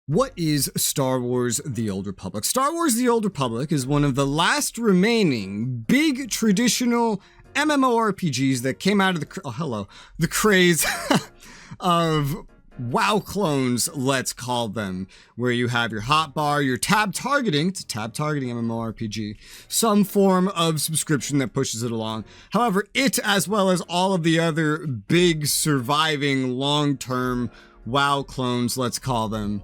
What is Star Wars: The Old Republic? Star Wars: The Old Republic is one of the last remaining big traditional MMORPGs that came out of the craze of WoW clones, let's call them, where you have your hotbar, your tab targeting, it's a tab targeting MMORPG, some form of subscription that pushes it along. However, it, as well as all of the other big surviving long-term WoW clones, let's call them,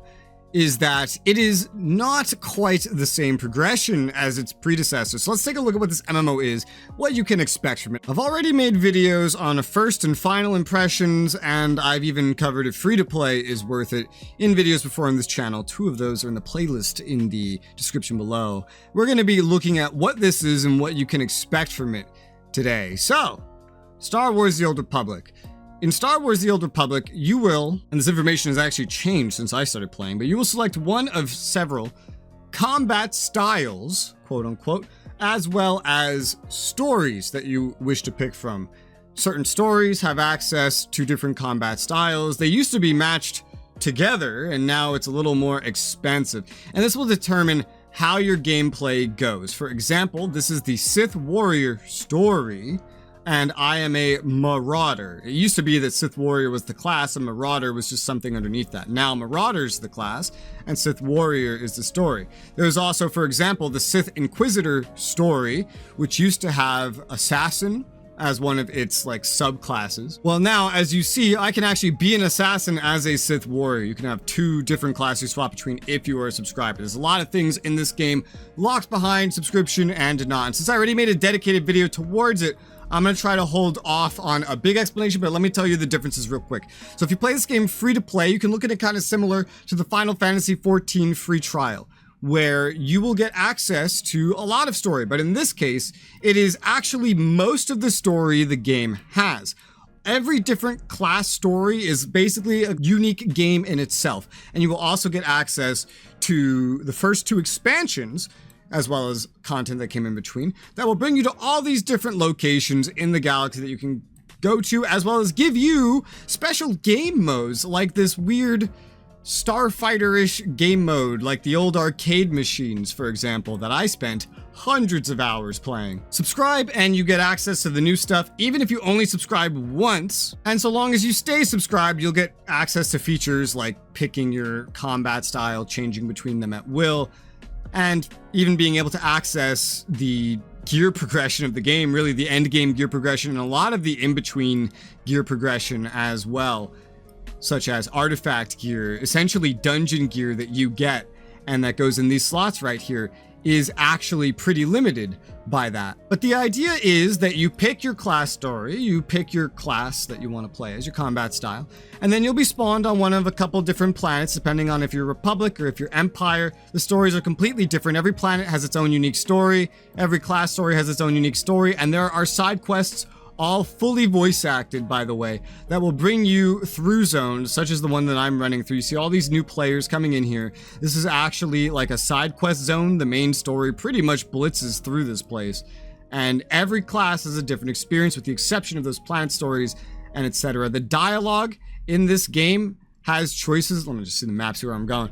is that it is not quite the same progression as its predecessor. So let's take a look at what this MMO is, what you can expect from it. I've already made videos on first and final impressions, and I've even covered if free-to-play is worth it in videos before on this channel. 2 of those are in the playlist in the description below. We're going to be looking at what this is and what you can expect from it today. So, Star Wars: The Old Republic. In Star Wars: The Old Republic, you will, and this information has actually changed since I started playing, but you will select one of several combat styles, quote unquote, as well as stories that you wish to pick from. Certain stories have access to different combat styles. They used to be matched together, and now it's a little more expensive. And this will determine how your gameplay goes. For example, this is the Sith Warrior story, and I am a Marauder. It used to be that Sith Warrior was the class and Marauder was just something underneath that. Now Marauder's the class and Sith Warrior is the story. There's also, for example, the Sith Inquisitor story, which used to have Assassin as one of its subclasses. Well, now, as you see, I can actually be an assassin as a Sith Warrior. You can have 2 different classes you swap between if you are a subscriber. There's a lot of things in this game locked behind subscription and not. And since I already made a dedicated video towards it, I'm going to try to hold off on a big explanation, but let me tell you the differences real quick. So if you play this game free to play, you can look at it kind of similar to the Final Fantasy XIV free trial, where you will get access to a lot of story. But in this case, it is actually most of the story the game has. Every different class story is basically a unique game in itself. And you will also get access to the first 2 expansions, as well as content that came in between, that will bring you to all these different locations in the galaxy that you can go to, as well as give you special game modes, like this weird Starfighter-ish game mode, like the old arcade machines, for example, that I spent hundreds of hours playing. Subscribe and you get access to the new stuff, even if you only subscribe once. And so long as you stay subscribed, you'll get access to features like picking your combat style, changing between them at will, and even being able to access the gear progression of the game, really the end game gear progression, and a lot of the in-between gear progression as well, such as artifact gear, essentially dungeon gear that you get and that goes in these slots right here, is actually pretty limited by that. But the idea is that you pick your class story, you pick your class that you want to play as your combat style, and then you'll be spawned on one of a couple different planets, depending on if you're Republic or if you're Empire. The stories are completely different. Every planet has its own unique story. Every class story has its own unique story, and there are side quests, all fully voice acted, by the way, that will bring you through zones, such as the one that I'm running through. You see all these new players coming in here. This is actually like a side quest zone. The main story pretty much blitzes through this place. And every class has a different experience, with the exception of those planet stories and etc. The dialogue in this game has choices. Let me just see the map, see where I'm going.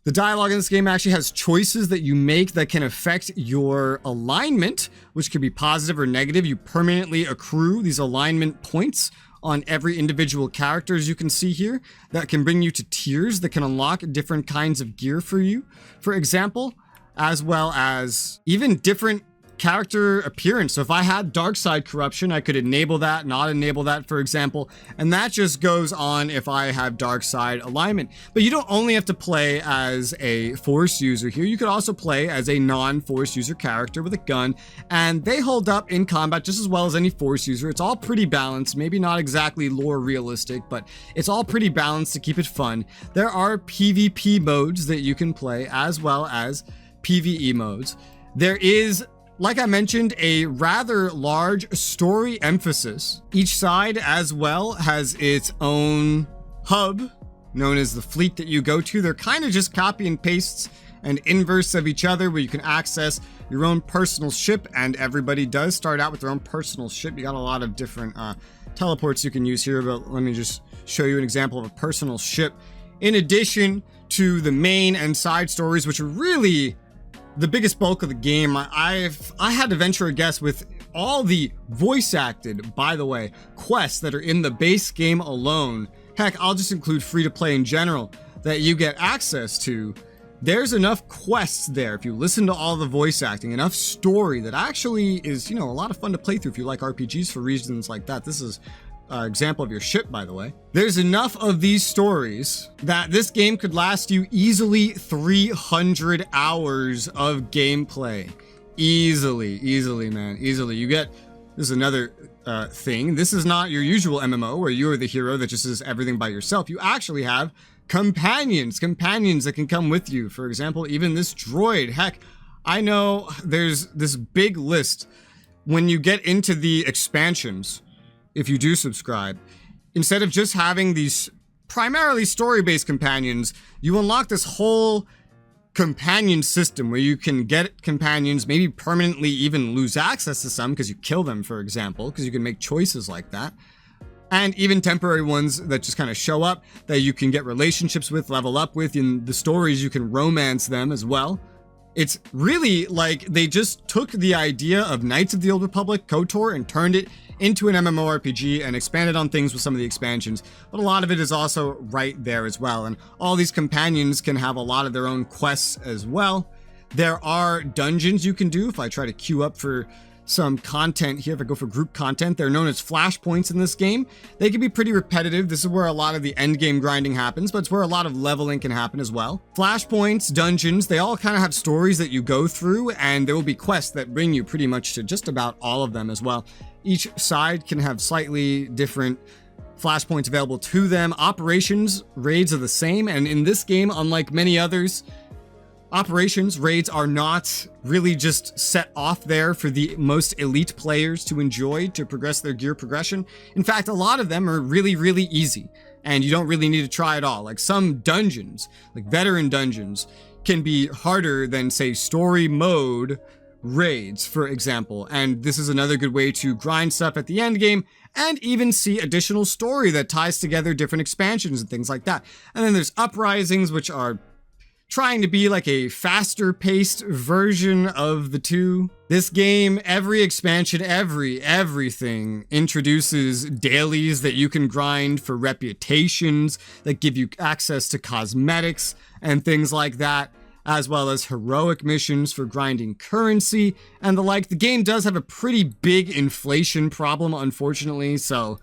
The dialogue in this game actually has choices that you make that can affect your alignment, which could be positive or negative. You permanently accrue these alignment points on every individual character, as you can see here, that can bring you to tiers that can unlock different kinds of gear for you, for example, as well as even different character appearance. So if I had dark side corruption, I could enable that, not enable that, for example, and that just goes on if I have dark side alignment. But you don't only have to play as a force user here. You could also play as a non-force user character with a gun, and they hold up in combat just as well as any force user. It's all pretty balanced, maybe not exactly lore realistic, but it's all pretty balanced to keep it fun. There are PvP modes that you can play, as well as PvE modes. There is, like I mentioned, a rather large story emphasis. Each side as well has its own hub, known as the fleet that you go to. They're kind of just copy and pastes and inverse of each other, where you can access your own personal ship, and everybody does start out with their own personal ship. You got a lot of different teleports you can use here, but let me just show you an example of a personal ship. In addition to the main and side stories, which are really the biggest bulk of the game. I had to venture a guess with all the voice acted, by the way, quests that are in the base game alone. Heck, I'll just include free to play in general that you get access to. There's enough quests there, if you listen to all the voice acting, enough story that actually is, a lot of fun to play through if you like RPGs for reasons like that. This is an example of your ship, by the way. There's enough of these stories that this game could last you easily 300 hours of gameplay. Easily, man, easily. this is another thing. This is not your usual MMO where you are the hero that just does everything by yourself. You actually have companions that can come with you. For example, even this droid. Heck, I know there's this big list when you get into the expansions. If you do subscribe, instead of just having these primarily story-based companions, you unlock this whole companion system where you can get companions, maybe permanently even lose access to some because you kill them, for example, because you can make choices like that. And even temporary ones that just kind of show up that you can get relationships with, level up with. In the stories, you can romance them as well. It's really like they just took the idea of Knights of the Old Republic, KOTOR, and turned it into an MMORPG and expanded on things with some of the expansions. But a lot of it is also right there as well. And all these companions can have a lot of their own quests as well. There are dungeons you can do. If I try to queue up for some content here, if I go for group content, they're known as flashpoints in this game. They can be pretty repetitive. This is where a lot of the end game grinding happens, but it's where a lot of leveling can happen as well. Flashpoints, dungeons, they all kind of have stories that you go through, and there will be quests that bring you pretty much to just about all of them as well. Each side can have slightly different flashpoints available to them. Operations raids are the same, and in this game, unlike many others, operations raids are not really just set off there for the most elite players to enjoy to progress their gear progression. In fact, a lot of them are really, really easy, and you don't really need to try at all. Like some dungeons, like veteran dungeons, can be harder than, say, story mode raids, for example. And this is another good way to grind stuff at the end game and even see additional story that ties together different expansions and things like that. And then there's uprisings, which are trying to be like a faster paced version of the two. This game, every expansion, everything introduces dailies that you can grind for reputations that give you access to cosmetics and things like that, as well as heroic missions for grinding currency and the like. The game does have a pretty big inflation problem, unfortunately, so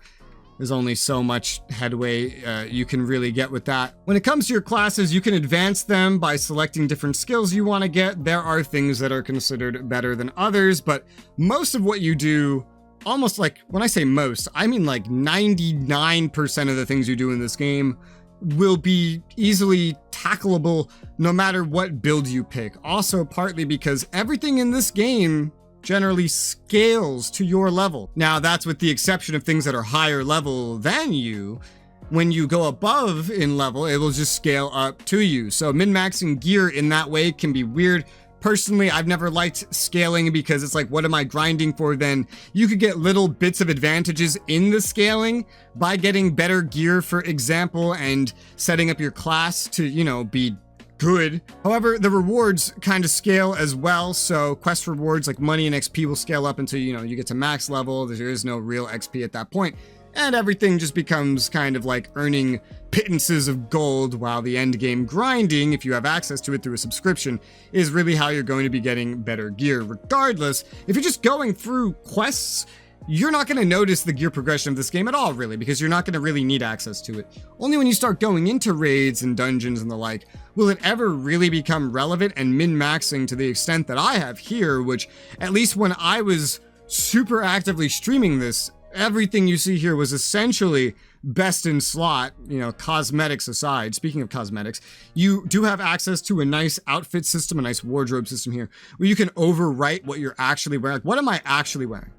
there's only so much headway you can really get with that. When it comes to your classes, you can advance them by selecting different skills you want to get. There are things that are considered better than others, but most of what you do, almost like, when I say most, I mean like 99% of the things you do in this game will be easily tackleable no matter what build you pick. Also, partly because everything in this game generally scales to your level. Now, that's with the exception of things that are higher level than you. When you go above in level, it will just scale up to you. So min-maxing gear in that way can be weird. Personally, I've never liked scaling because it's like, what am I grinding for then? You could get little bits of advantages in the scaling by getting better gear, for example, and setting up your class to, be good. However, the rewards kind of scale as well. So quest rewards like money and XP will scale up until, you get to max level. There is no real XP at that point. And everything just becomes kind of like earning pittances of gold, while the end game grinding, if you have access to it through a subscription, is really how you're going to be getting better gear. Regardless, if you're just going through quests, you're not going to notice the gear progression of this game at all, really, because you're not going to really need access to it. Only when you start going into raids and dungeons and the like, will it ever really become relevant and min-maxing to the extent that I have here, which, at least when I was super actively streaming this, everything you see here was essentially best in slot, cosmetics aside. Speaking of cosmetics, you do have access to a nice outfit system, a nice wardrobe system here, where you can overwrite what you're actually wearing. Like, what am I actually wearing?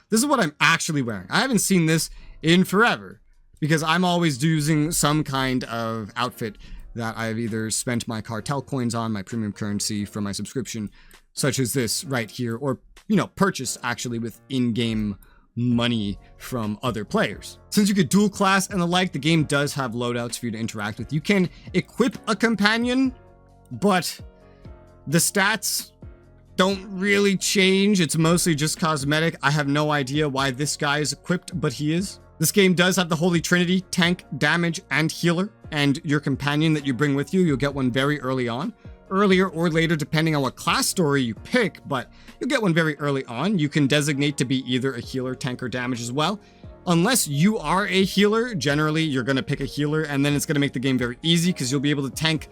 This is what I'm actually wearing. I haven't seen this in forever because I'm always using some kind of outfit that I've either spent my cartel coins on, my premium currency from my subscription, such as this right here, or, purchased actually with in-game money from other players. Since you could dual class and the like, the game does have loadouts for you to interact with. You can equip a companion, but the stats don't really change. It's mostly just cosmetic. I have no idea why this guy is equipped, but he is. This game does have the Holy Trinity: tank, damage, and healer. And your companion that you bring with you, you'll get one very early on. Earlier or later, depending on what class story you pick, but you'll get one very early on. You can designate to be either a healer, tank, or damage as well. Unless you are a healer, generally you're going to pick a healer, and then it's going to make the game very easy because you'll be able to tank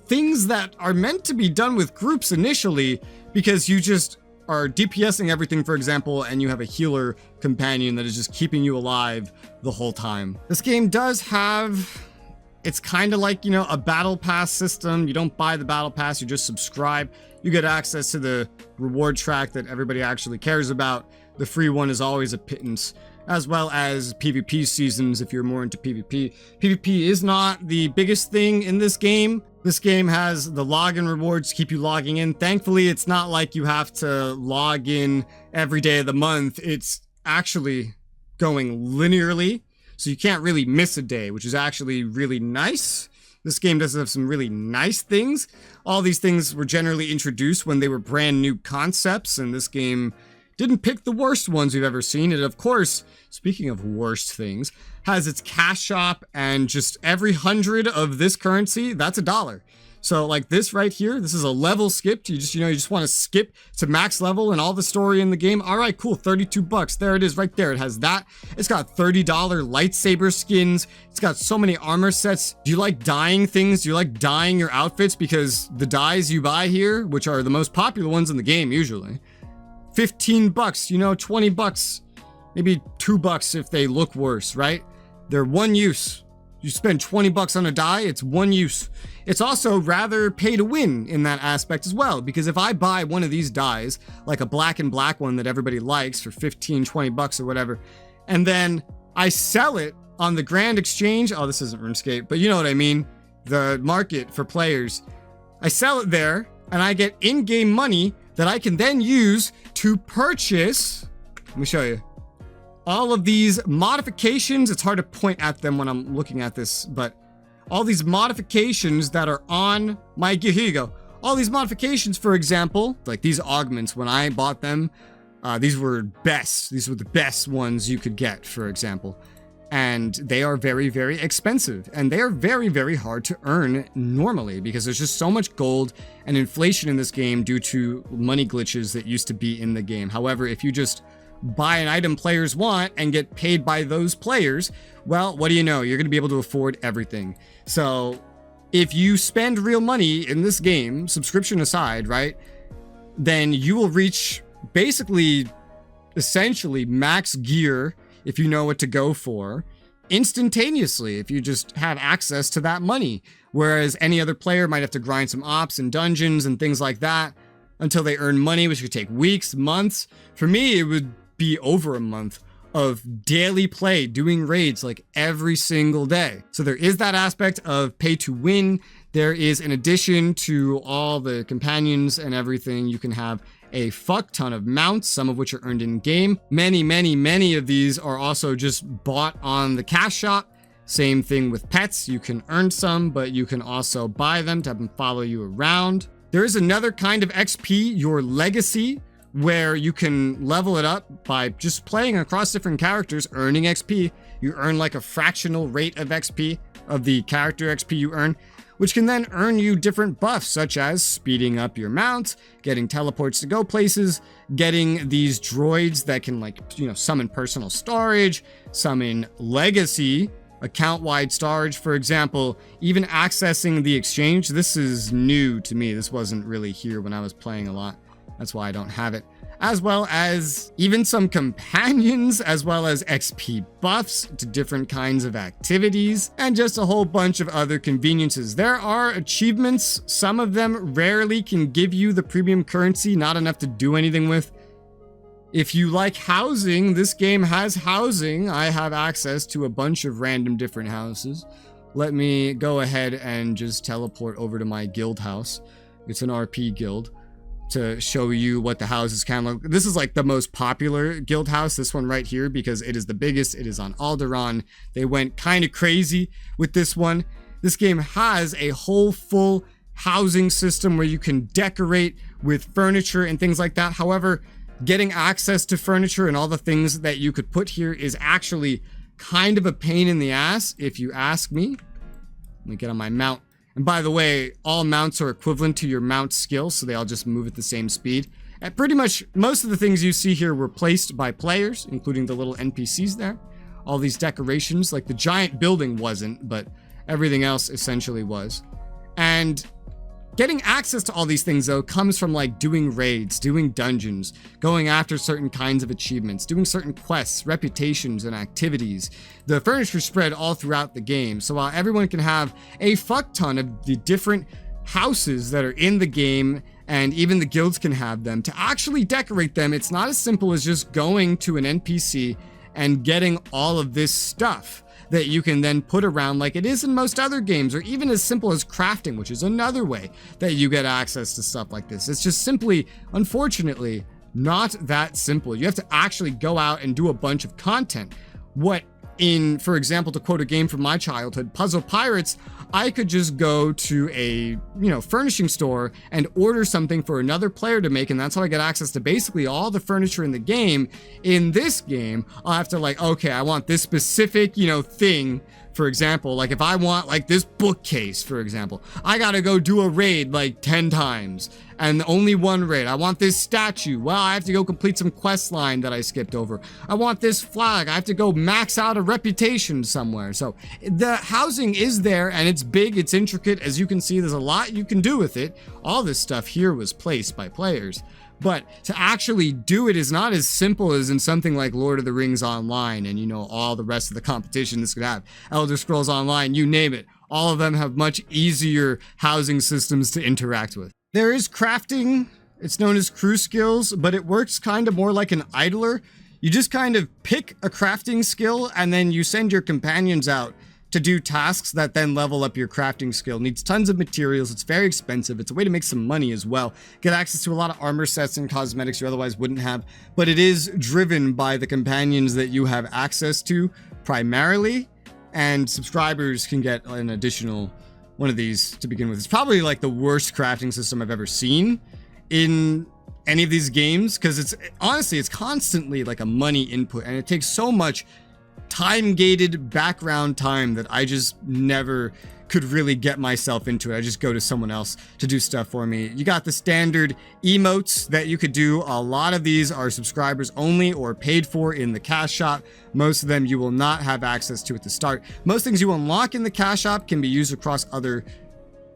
things that are meant to be done with groups initially, because you just are DPSing everything, for example, and you have a healer companion that is just keeping you alive the whole time. This game does have... It's kind of like, you know, a battle pass system. You don't buy the battle pass, you just subscribe. You get access to the reward track that everybody actually cares about. The free one is always a pittance, as well as PvP seasons if you're more into PvP. PvP is not the biggest thing in this game. This game has the login rewards to keep you logging in. Thankfully, it's not like you have to log in every day of the month. It's actually going linearly. So you can't really miss a day, which is actually really nice. This game does have some really nice things. All these things were generally introduced when they were brand new concepts, and this game didn't pick the worst ones we've ever seen. It, of course, speaking of worst things, has its cash shop, and just every 100 of this currency, that's $1. So like this right here, this is a level skipped. You just want to skip to max level and all the story in the game. All right, cool, 32 bucks. There it is right there. It has that. It's got $30 lightsaber skins. It's got so many armor sets. Do you like dyeing things? Do you like dyeing your outfits? Because the dyes you buy here, which are the most popular ones in the game usually, 15 bucks, you know, 20 bucks, maybe $2 if they look worse, right? They're one use. You spend 20 bucks on a dye, it's one use. It's also rather pay to win in that aspect as well, because if I buy one of these dyes, like a black and black one that everybody likes for 15, 20 bucks or whatever, and then I sell it on the Grand Exchange, oh, this isn't RuneScape, but you know what I mean, the market for players, I sell it there, and I get in-game money that I can then use to purchase, let me show you, all of these modifications. It's hard to point at them when I'm looking at this, but all these modifications that are on my gear. Here you go. All these modifications, for example, like these augments, when I bought them, these were best. These were the best ones you could get, for example. And they are very, very expensive. And they are very, very hard to earn normally because there's just so much gold and inflation in this game due to money glitches that used to be in the game. However, if you just buy an item players want and get paid by those players, well, what do you know? You're going to be able to afford everything. So if you spend real money in this game, subscription aside, right, then you will reach basically, essentially max gear if you know what to go for instantaneously if you just have access to that money. Whereas any other player might have to grind some ops and dungeons and things like that until they earn money, which could take weeks, months. For me, it would be over a month of daily play, doing raids like every single day. So there is that aspect of pay to win. There is, in addition to all the companions and everything, you can have a fuck ton of mounts, some of which are earned in game. Many of these are also just bought on the cash shop. Same thing with pets. You can earn some, but you can also buy them to have them follow you around. There is another kind of XP, your legacy, where you can level it up by just playing across different characters, earning XP. You earn like a fractional rate of XP, of the character XP you earn, which can then earn you different buffs, such as speeding up your mount, getting teleports to go places, getting these droids that can, like, you know, summon personal storage, summon legacy, account-wide storage, for example, even accessing the exchange. This is new to me. This wasn't really here when I was playing a lot. That's why I don't have it. As well as even some companions, as well as XP buffs to different kinds of activities, and just a whole bunch of other conveniences. There are achievements. Some of them rarely can give you the premium currency, not enough to do anything with. If you like housing, this game has housing. I have access to a bunch of random different houses. Let me go ahead and just teleport over to my guild house. It's an RP guild. to show you what the houses can look. This is like the most popular guild house, this one right here, because it is the biggest. It is on Alderaan. They went kind of crazy with this one. This game has a whole full housing system where you can decorate with furniture and things like that. However, getting access to furniture and all the things that you could put here is actually kind of a pain in the ass, if you ask me. Let me get on my mount. And by the way, all mounts are equivalent to your mount skill, so they all just move at the same speed. And pretty much most of the things you see here were placed by players, including the little NPCs there. All these decorations, like the giant building wasn't, but everything else essentially was. And getting access to all these things, though, comes from like doing raids, doing dungeons, going after certain kinds of achievements, doing certain quests, reputations, and activities. The furniture spread all throughout the game, so while everyone can have a fuck ton of the different houses that are in the game, and even the guilds can have them, to actually decorate them, it's not as simple as just going to an NPC and getting all of this stuff that you can then put around like it is in most other games, or even as simple as crafting, which is another way that you get access to stuff like this. It's just simply, unfortunately, not that simple. You have to actually go out and do a bunch of content. For example, to quote a game from my childhood, Puzzle Pirates, I could just go to a, furnishing store and order something for another player to make, and that's how I get access to basically all the furniture in the game. In this game, I'll have to okay, I want this specific, thing. For example, like if I want like this bookcase, for example, I gotta go do a raid like 10 times and only one raid. I want this statue. Well, I have to go complete some quest line that I skipped over. I want this flag. I have to go max out a reputation somewhere. So the housing is there and it's big, it's intricate. As you can see, there's a lot you can do with it. All this stuff here was placed by players. But to actually do it is not as simple as in something like Lord of the Rings Online and, all the rest of the competition this could have. Elder Scrolls Online, you name it. All of them have much easier housing systems to interact with. There is crafting. It's known as crew skills, but it works kind of more like an idler. You just kind of pick a crafting skill and then you send your companions out to do tasks that then level up your crafting skill. It needs tons of materials. It's very expensive. It's a way to make some money as well. Get access to a lot of armor sets and cosmetics you otherwise wouldn't have, but it is driven by the companions that you have access to primarily, and subscribers can get an additional one of these to begin with. It's probably like the worst crafting system I've ever seen in any of these games, because it's constantly like a money input, and it takes so much time-gated background time that I just never could really get myself into it. I just go to someone else to do stuff for me. You got the standard emotes that you could do. A lot of these are subscribers only or paid for in the cash shop. Most of them you will not have access to at the start. Most things you unlock in the cash shop can be used across other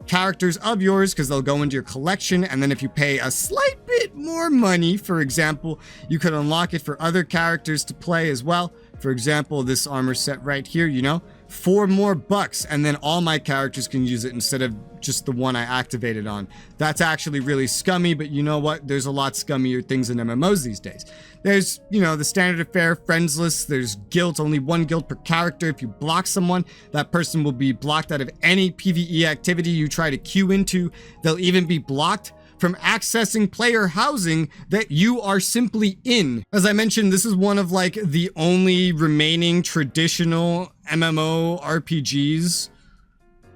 characters of yours because they'll go into your collection, and then if you pay a slight bit more money, for example, you could unlock it for other characters to play as well. For example, this armor set right here, $4 more, and then all my characters can use it instead of just the one I activated on. That's actually really scummy, but you know what? There's a lot scummier things in MMOs these days. There's, the standard affair, friends list. There's guilds, only one guild per character. If you block someone, that person will be blocked out of any PvE activity you try to queue into. They'll even be blocked from accessing player housing that you are simply in. As I mentioned, this is one of like the only remaining traditional MMO RPGs.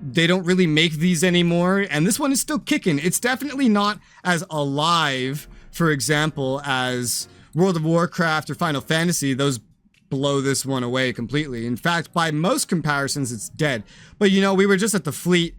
They don't really make these anymore, and this one is still kicking. It's definitely not as alive, for example, as World of Warcraft or Final Fantasy. Those blow this one away completely. In fact, by most comparisons, it's dead. But we were just at the fleet.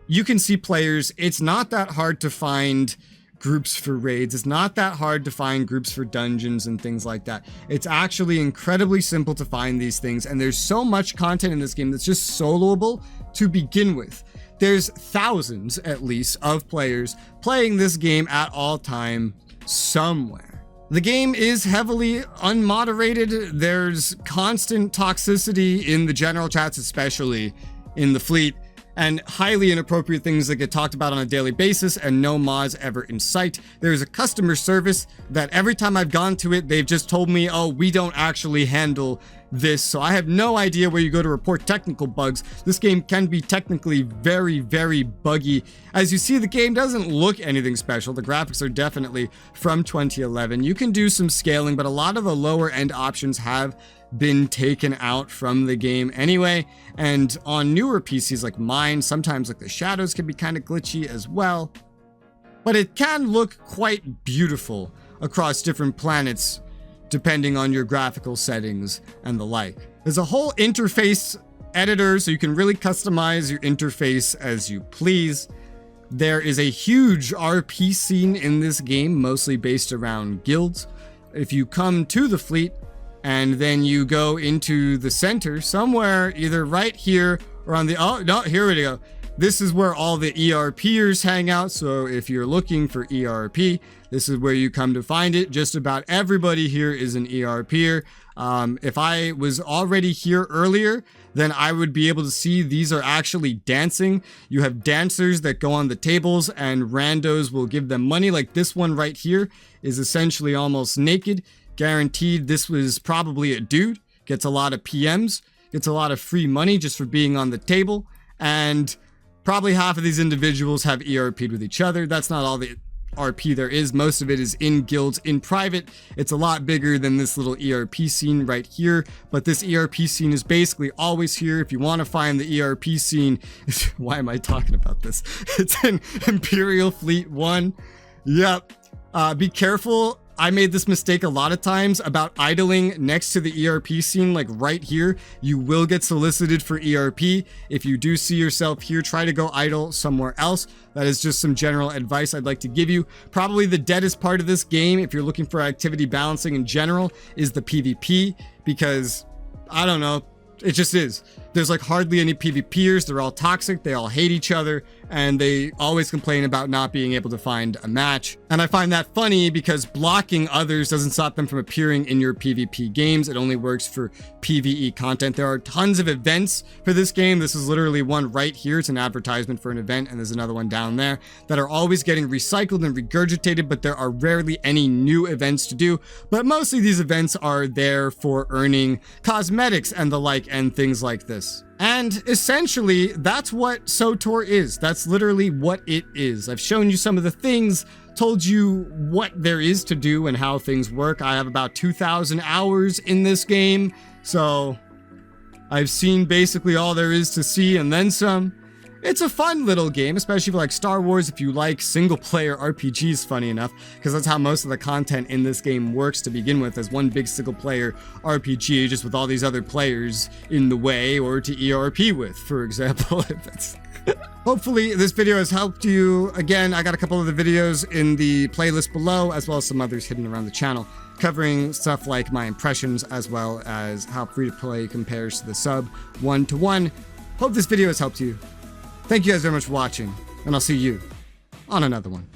You can see players. It's not that hard to find groups for raids. It's not that hard to find groups for dungeons and things like that. It's actually incredibly simple to find these things, and there's so much content in this game that's just soloable to begin with. There's thousands, at least, of players playing this game at all time somewhere. The game is heavily unmoderated. There's constant toxicity in the general chats, especially in the fleet. and highly inappropriate things that get talked about on a daily basis, and no mods ever in sight. There's a customer service that every time I've gone to it, they've just told me, oh, we don't actually handle this, so I have no idea where you go to report technical bugs. This game can be technically very, very buggy. As you see, the game doesn't look anything special. The graphics are definitely from 2011. You can do some scaling, but a lot of the lower end options have been taken out from the game anyway. And on newer PCs like mine, sometimes like the shadows can be kind of glitchy as well. But it can look quite beautiful across different planets, depending on your graphical settings and the like. There's a whole interface editor, so you can really customize your interface as you please. There is a huge RP scene in this game, mostly based around guilds. If you come to the fleet and then you go into the center somewhere, either right here or on the, oh no, here we go. This is where all the ERPers hang out. So if you're looking for ERP, this is where you come to find it. Just about everybody here is an ERPer. If I was already here earlier, then I would be able to see these are actually dancing. You have dancers that go on the tables and randos will give them money. Like this one right here is essentially almost naked. Guaranteed this was probably a dude. Gets a lot of PMs, gets a lot of free money just for being on the table. And probably half of these individuals have ERP'd with each other. That's not all the RP there is. Most of it is in guilds in private. It's a lot bigger than this little ERP scene right here, but this ERP scene is basically always here. If you want to find the ERP scene, why am I talking about this? It's in Imperial Fleet 1. Yep. Be careful. I made this mistake a lot of times about idling next to the ERP scene, like right here. You will get solicited for ERP. If you do see yourself here, try to go idle somewhere else. That is just some general advice I'd like to give you. Probably the deadest part of this game, if you're looking for activity balancing in general, is the PvP, because I don't know, it just is. There's like hardly any PvPers. They're all toxic. They all hate each other, and they always complain about not being able to find a match. And I find that funny because blocking others doesn't stop them from appearing in your PvP games. It only works for PvE content. There are tons of events for this game. This is literally one right here. It's an advertisement for an event, and there's another one down there that are always getting recycled and regurgitated, but there are rarely any new events to do. But mostly these events are there for earning cosmetics and the like and things like this. And essentially, that's what SWTOR is. That's literally what it is. I've shown you some of the things, told you what there is to do and how things work. I have about 2,000 hours in this game, so I've seen basically all there is to see and then some. It's a fun little game, especially for like Star Wars, if you like single-player RPGs, funny enough, because that's how most of the content in this game works to begin with, as one big single-player RPG, just with all these other players in the way, or to ERP with, for example. Hopefully this video has helped you. Again, I got a couple of the videos in the playlist below, as well as some others hidden around the channel, covering stuff like my impressions, as well as how free-to-play compares to the sub 1-to-1. Hope this video has helped you. Thank you guys very much for watching, and I'll see you on another one.